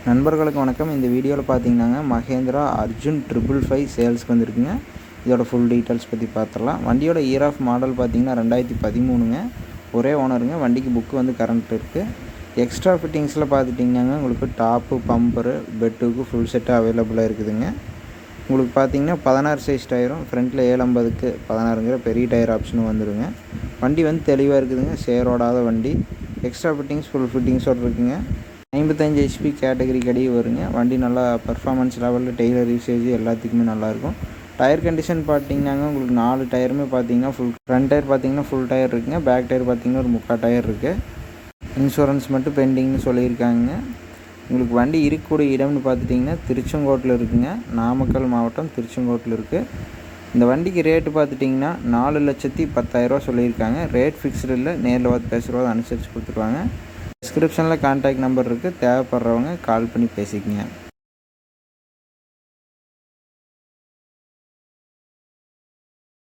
நண்பர்களுக்கு வணக்கம். இந்த வீடியோவில் பார்த்தீங்கன்னாங்க மஹேந்திரா அர்ஜுன் 555 சேல்ஸ்க்கு வந்திருக்குங்க. இதோட ஃபுல் டீட்டெயில்ஸ் பற்றி பார்த்துடலாம். வண்டியோட இயர் ஆஃப் மாடல் பார்த்தீங்கன்னா 2013ங்க. ஒரே ஓனருங்க. வண்டிக்கு புக்கு வந்து கரண்ட் இருக்குது. எக்ஸ்ட்ரா ஃபிட்டிங்ஸில் பார்த்துட்டிங்கன்னாங்க உங்களுக்கு டாப்பு, பம்பரு, பெட்டுக்கு ஃபுல் செட்டு அவைலபிளாக இருக்குதுங்க. உங்களுக்கு பார்த்தீங்கன்னா 16 சைஸ் டயரும், ஃப்ரண்ட்டில் 750க்கு 16ங்கிற பெரிய டயர் ஆப்ஷனும் வந்துடுங்க. வண்டி வந்து தெளிவாக இருக்குதுங்க. சேரோடாத வண்டி. எக்ஸ்ட்ரா ஃபிட்டிங்ஸ் ஃபுல் ஃபிட்டிங்ஸோடு இருக்குங்க. 55 HP கேட்டகரி கடியே வருங்க. வண்டி நல்லா பர்ஃபார்மன்ஸ் லெவலில் டெய்லர் யூசேஜ் எல்லாத்துக்குமே நல்லாயிருக்கும். டயர் கண்டிஷன் பார்த்தீங்கன்னாங்க உங்களுக்கு 4 டயருமே பார்த்தீங்கன்னா ஃப்ரண்ட் டயர் பார்த்தீங்கன்னா ஃபுல் டயர் இருக்குங்க. பேக் டயர் பார்த்தீங்கன்னா ஒரு 3/4 டயர் இருக்குது. இன்சூரன்ஸ் மட்டும் பெண்டிங்னு சொல்லியிருக்காங்க. உங்களுக்கு வண்டி இருக்கக்கூடிய இடம்னு பார்த்துட்டிங்கன்னா திருச்செங்கோட்டில் இருக்குங்க. நாமக்கல் மாவட்டம் திருச்செங்கோட்டில் இருக்குது. இந்த வண்டிக்கு ரேட்டு பார்த்துட்டிங்கன்னா 4,10,000 சொல்லியிருக்காங்க. ரேட் ஃபிக்ஸ்டு இல்லை. நேரில் பார்த்து பேசுகிறத அனுசரித்து கொடுத்துருவாங்க. டிஸ்கிரிப்ஷனில் கான்டாக்ட் நம்பர் இருக்குது. தேவைப்படுறவங்க கால் பண்ணி பேசிக்கங்க.